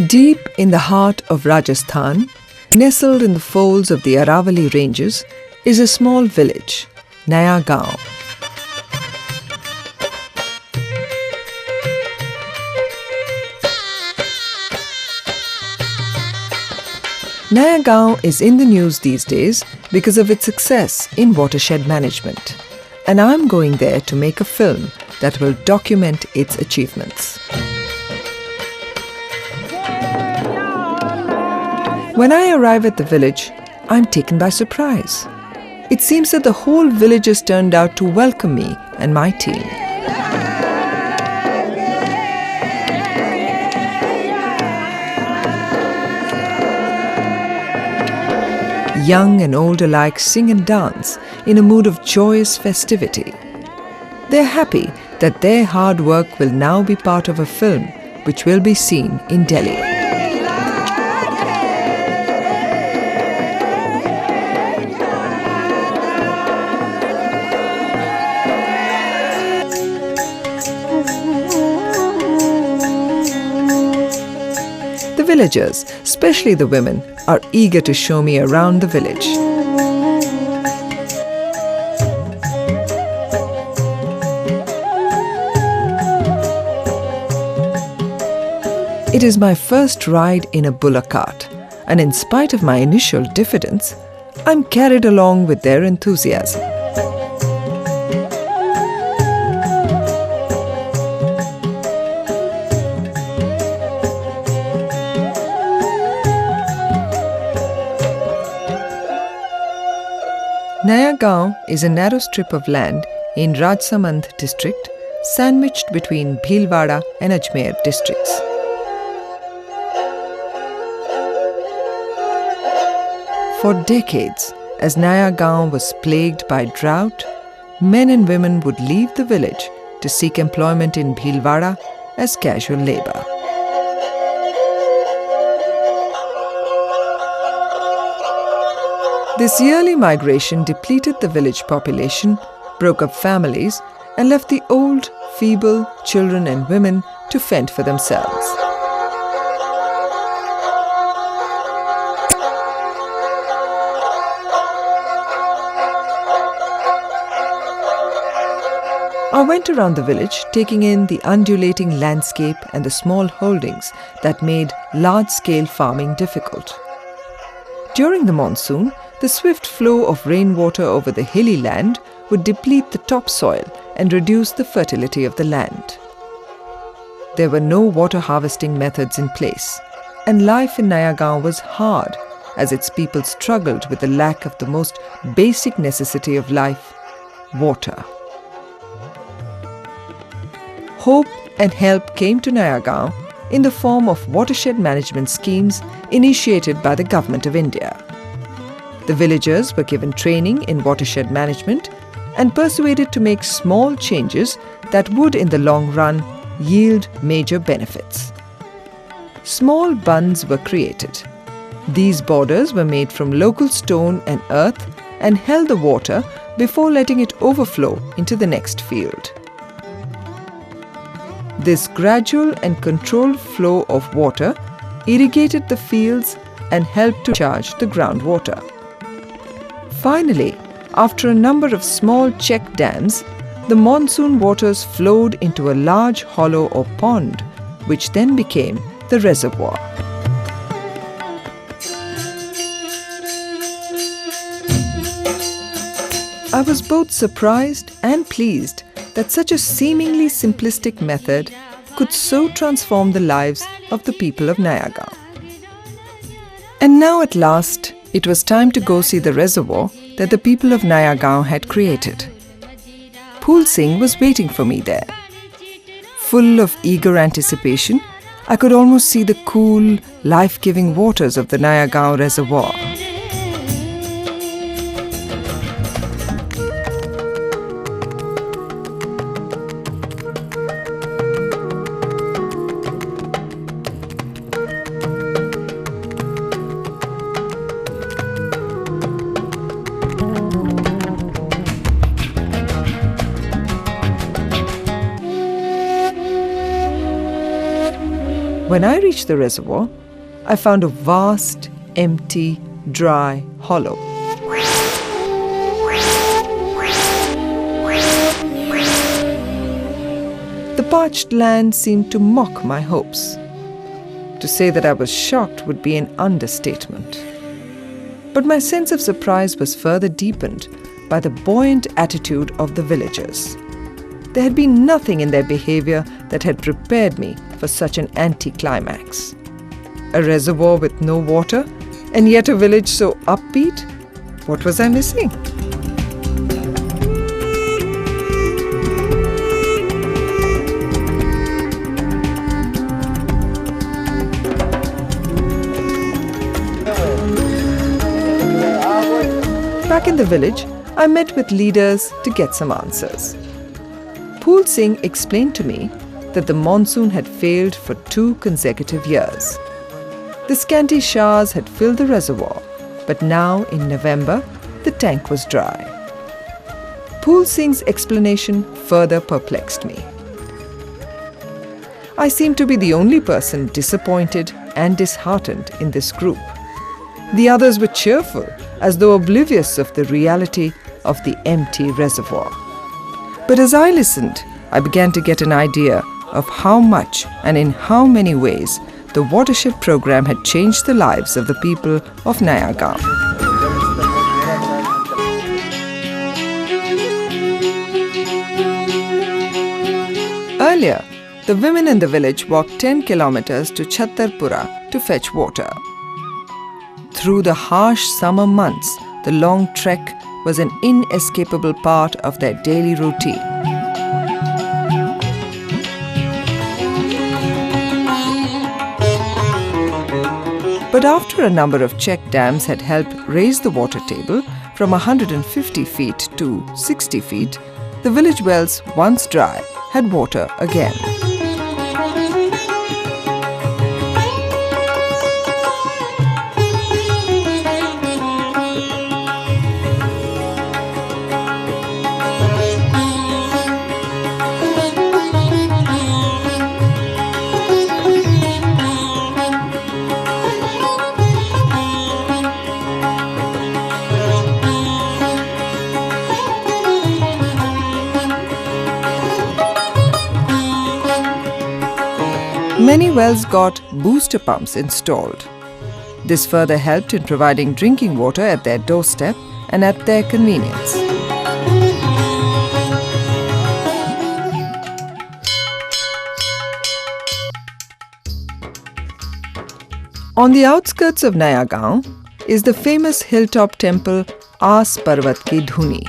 Deep in the heart of Rajasthan, nestled in the folds of the Aravalli ranges, is a small village, Nayagaon. Nayagaon is in the news these days because of its success in watershed management, and I'm going there to make a film that will document its achievements. When I arrive at the village, I'm taken by surprise. It seems that the whole village has turned out to welcome me and my team. Young and old alike sing and dance in a mood of joyous festivity. They're happy that their hard work will now be part of a film which will be seen in Delhi. The villagers, especially the women, are eager to show me around the village. It is my first ride in a bullock cart, and in spite of my initial diffidence, I'm carried along with their enthusiasm. Nayagaon is a narrow strip of land in Rajsamand district, sandwiched between Bhilwara and Ajmer districts. For decades, as Nayagaon was plagued by drought, men and women would leave the village to seek employment in Bhilwara as casual labor. This yearly migration depleted the village population, broke up families, and left the old, feeble, children and women to fend for themselves. I went around the village, taking in the undulating landscape and the small holdings that made large-scale farming difficult. During the monsoon, the swift flow of rainwater over the hilly land would deplete the topsoil and reduce the fertility of the land. There were no water harvesting methods in place, and life in Nayagaon was hard as its people struggled with the lack of the most basic necessity of life, water. Hope and help came to Nayagaon in the form of watershed management schemes initiated by the Government of India. The villagers were given training in watershed management and persuaded to make small changes that would in the long run yield major benefits. Small bunds were created. These borders were made from local stone and earth and held the water before letting it overflow into the next field. This gradual and controlled flow of water irrigated the fields and helped to charge the groundwater. Finally, after a number of small check dams, the monsoon waters flowed into a large hollow or pond, which then became the reservoir. I was both surprised and pleased that such a seemingly simplistic method could so transform the lives of the people of Nayagaon. And now at last, it was time to go see the reservoir that the people of Nayagaon had created. Pool Singh was waiting for me there. Full of eager anticipation, I could almost see the cool, life-giving waters of the Nayagaon reservoir. When I reached the reservoir, I found a vast, empty, dry hollow. The parched land seemed to mock my hopes. To say that I was shocked would be an understatement. But my sense of surprise was further deepened by the buoyant attitude of the villagers. There had been nothing in their behavior that had prepared me for such an anticlimax. A reservoir with no water, and yet a village so upbeat? What was I missing? Back in the village, I met with leaders to get some answers. Phul Singh explained to me that the monsoon had failed for 2 consecutive years. The scanty showers had filled the reservoir, but now in November, the tank was dry. Phul Singh's explanation further perplexed me. I seemed to be the only person disappointed and disheartened in this group. The others were cheerful, as though oblivious of the reality of the empty reservoir. But as I listened, I began to get an idea of how much and in how many ways the watershed program had changed the lives of the people of Nayagaon. Earlier, the women in the village walked 10 kilometers to Chhattarpura to fetch water. Through the harsh summer months, the long trek was an inescapable part of their daily routine. But after a number of check dams had helped raise the water table from 150 feet to 60 feet, the village wells, once dry, had water again. Many wells got booster pumps installed. This further helped in providing drinking water at their doorstep and at their convenience. On the outskirts of Nayagaon is the famous hilltop temple Aas Parvat Ki Dhuni.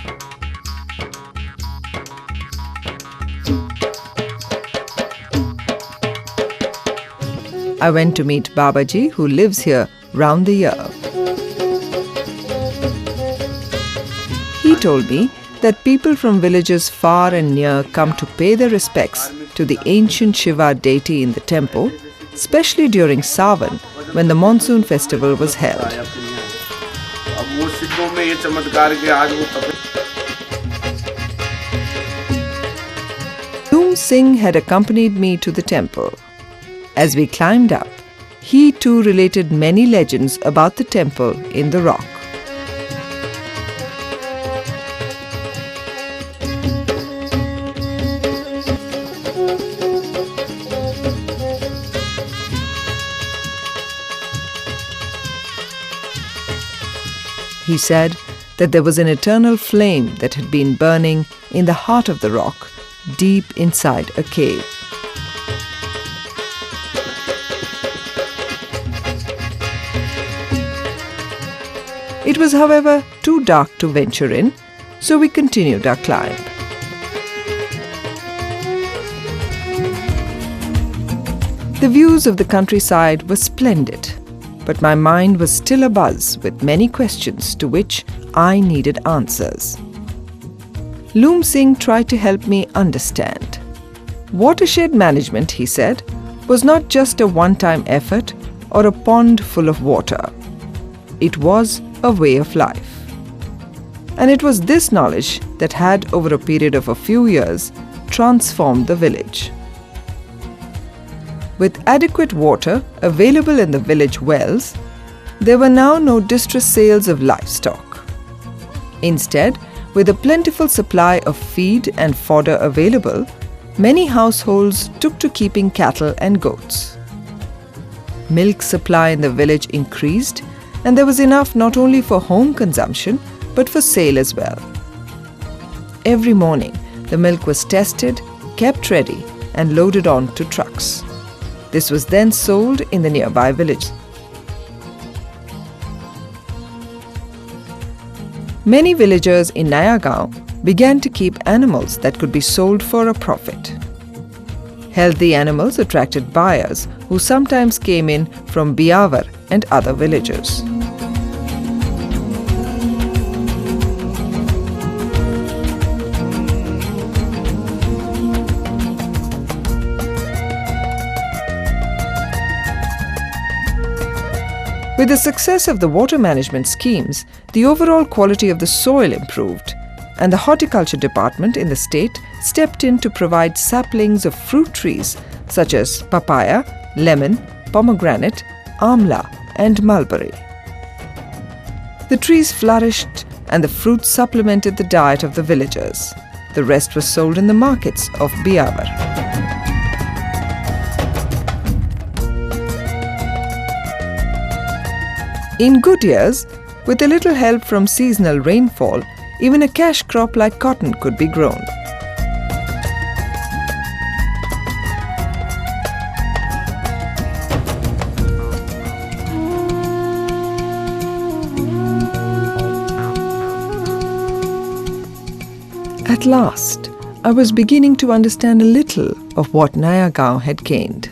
I went to meet Babaji, who lives here round the year. He told me that people from villages far and near come to pay their respects to the ancient Shiva deity in the temple, especially during Sawan, when the monsoon festival was held. Phul Singh had accompanied me to the temple. As we climbed up, he too related many legends about the temple in the rock. He said that there was an eternal flame that had been burning in the heart of the rock, deep inside a cave. It was, however, too dark to venture in, so we continued our climb. The views of the countryside were splendid, but my mind was still abuzz with many questions to which I needed answers. Phul Singh tried to help me understand. Watershed management, he said, was not just a one-time effort or a pond full of water. It was a way of life. And it was this knowledge that had, over a period of a few years, transformed the village. With adequate water available in the village wells, there were now no distress sales of livestock. Instead, with a plentiful supply of feed and fodder available, many households took to keeping cattle and goats. Milk supply in the village increased, and there was enough not only for home consumption but for sale as well. Every morning, the milk was tested, kept ready, and loaded on to trucks. This was then sold in the nearby village. Many villagers in Nayagaon began to keep animals that could be sold for a profit. Healthy animals attracted buyers who sometimes came in from Biawar and other villages. With the success of the water management schemes, the overall quality of the soil improved, and the horticulture department in the state stepped in to provide saplings of fruit trees such as papaya, lemon, pomegranate, amla, and mulberry. The trees flourished and the fruit supplemented the diet of the villagers. The rest was sold in the markets of Biawar. In good years, with a little help from seasonal rainfall, even a cash crop like cotton could be grown. At last, I was beginning to understand a little of what Nayagaon had gained.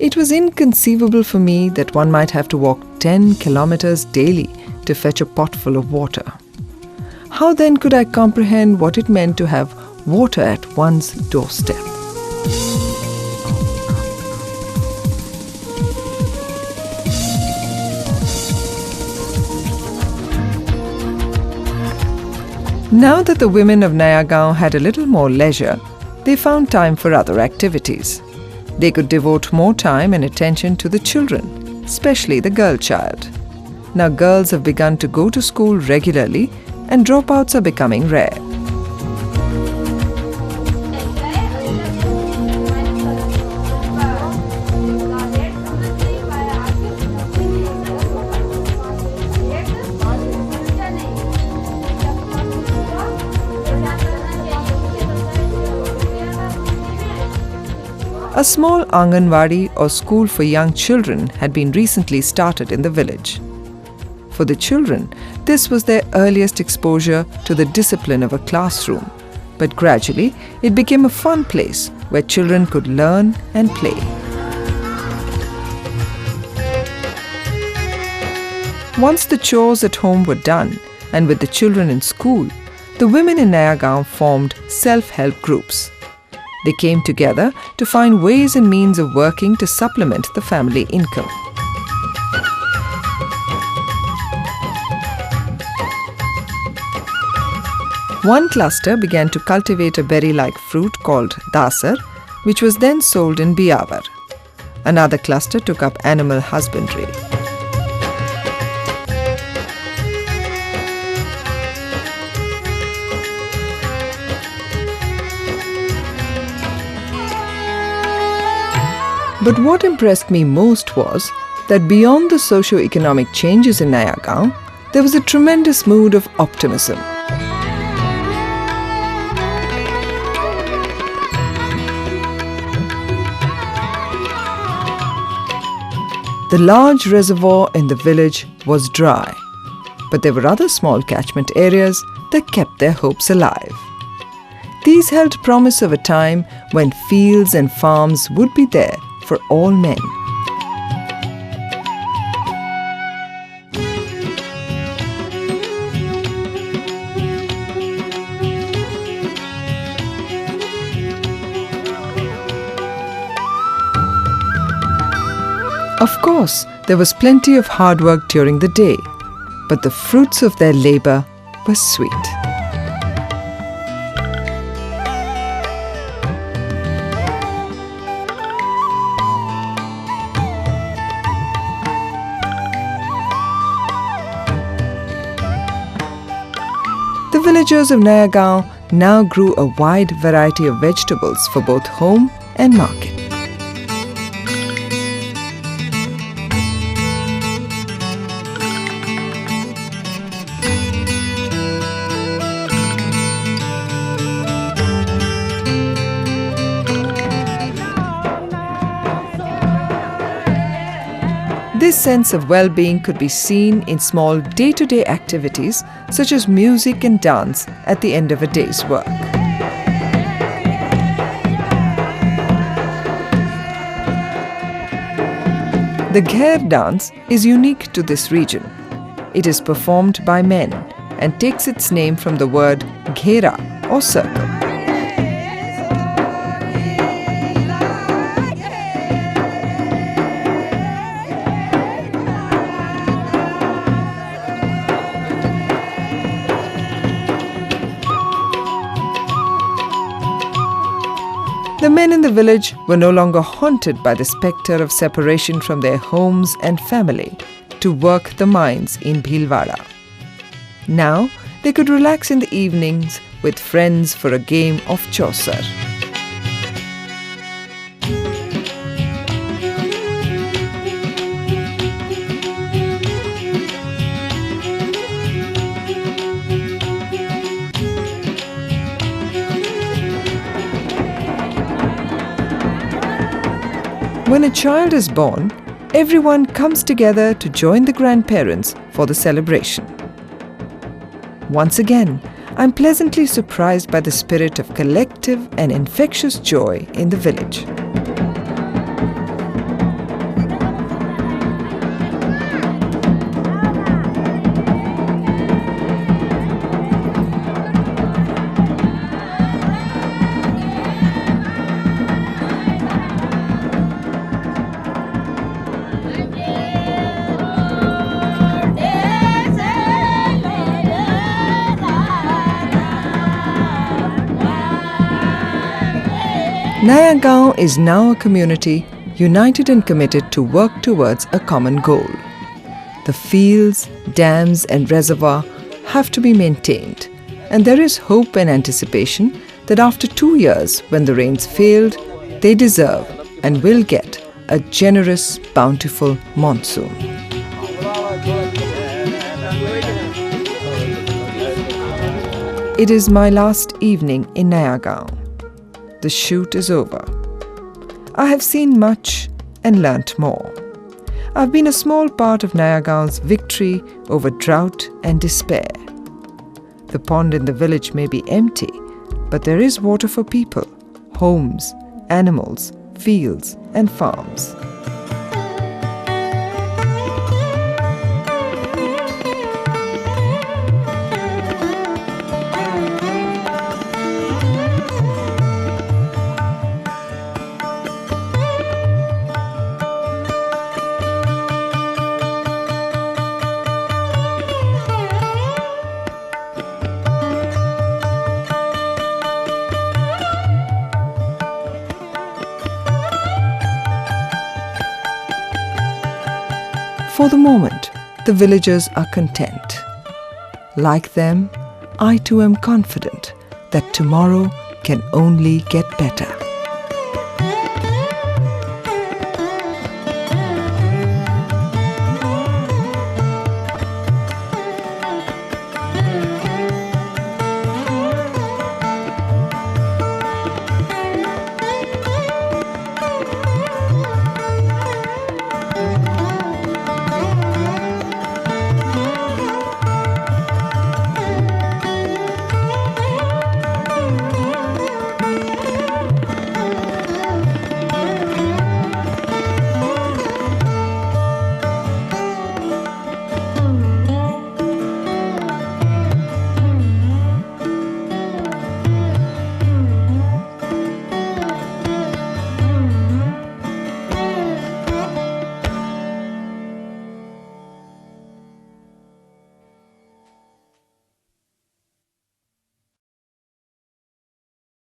It was inconceivable for me that one might have to walk 10 kilometers daily to fetch a pot full of water. How then could I comprehend what it meant to have water at one's doorstep? Now that the women of Nayagaon had a little more leisure, they found time for other activities. They could devote more time and attention to the children, especially the girl child. Now girls have begun to go to school regularly and dropouts are becoming rare. A small Anganwadi or school for young children had been recently started in the village. For the children, this was their earliest exposure to the discipline of a classroom, but gradually it became a fun place where children could learn and play. Once the chores at home were done, and with the children in school, the women in Nayagaon formed self-help groups. They came together to find ways and means of working to supplement the family income. One cluster began to cultivate a berry-like fruit called dasar, which was then sold in Biawar. Another cluster took up animal husbandry. But what impressed me most was that beyond the socio-economic changes in Nayagaon, there was a tremendous mood of optimism. The large reservoir in the village was dry, but there were other small catchment areas that kept their hopes alive. These held promise of a time when fields and farms would be there for all men. Of course, there was plenty of hard work during the day, but the fruits of their labor were sweet. villagers of Nayagaon now grew a wide variety of vegetables for both home and market. This sense of well-being could be seen in small day-to-day activities such as music and dance at the end of a day's work. The Gher dance is unique to this region. It is performed by men and takes its name from the word ghera or circle. The men in the village were no longer haunted by the spectre of separation from their homes and family to work the mines in Bhilwara. Now they could relax in the evenings with friends for a game of chausar. When a child is born, everyone comes together to join the grandparents for the celebration. Once again, I'm pleasantly surprised by the spirit of collective and infectious joy in the village. Nayagaon is now a community united and committed to work towards a common goal. The fields, dams and reservoir have to be maintained, and there is hope and anticipation that after 2 years, when the rains failed, they deserve and will get a generous, bountiful monsoon. It is my last evening in Nayagaon. The shoot is over. I have seen much and learnt more. I've been a small part of Nayagaon's victory over drought and despair. The pond in the village may be empty, but there is water for people, homes, animals, fields and farms. For the moment, the villagers are content. Like them, I too am confident that tomorrow can only get better.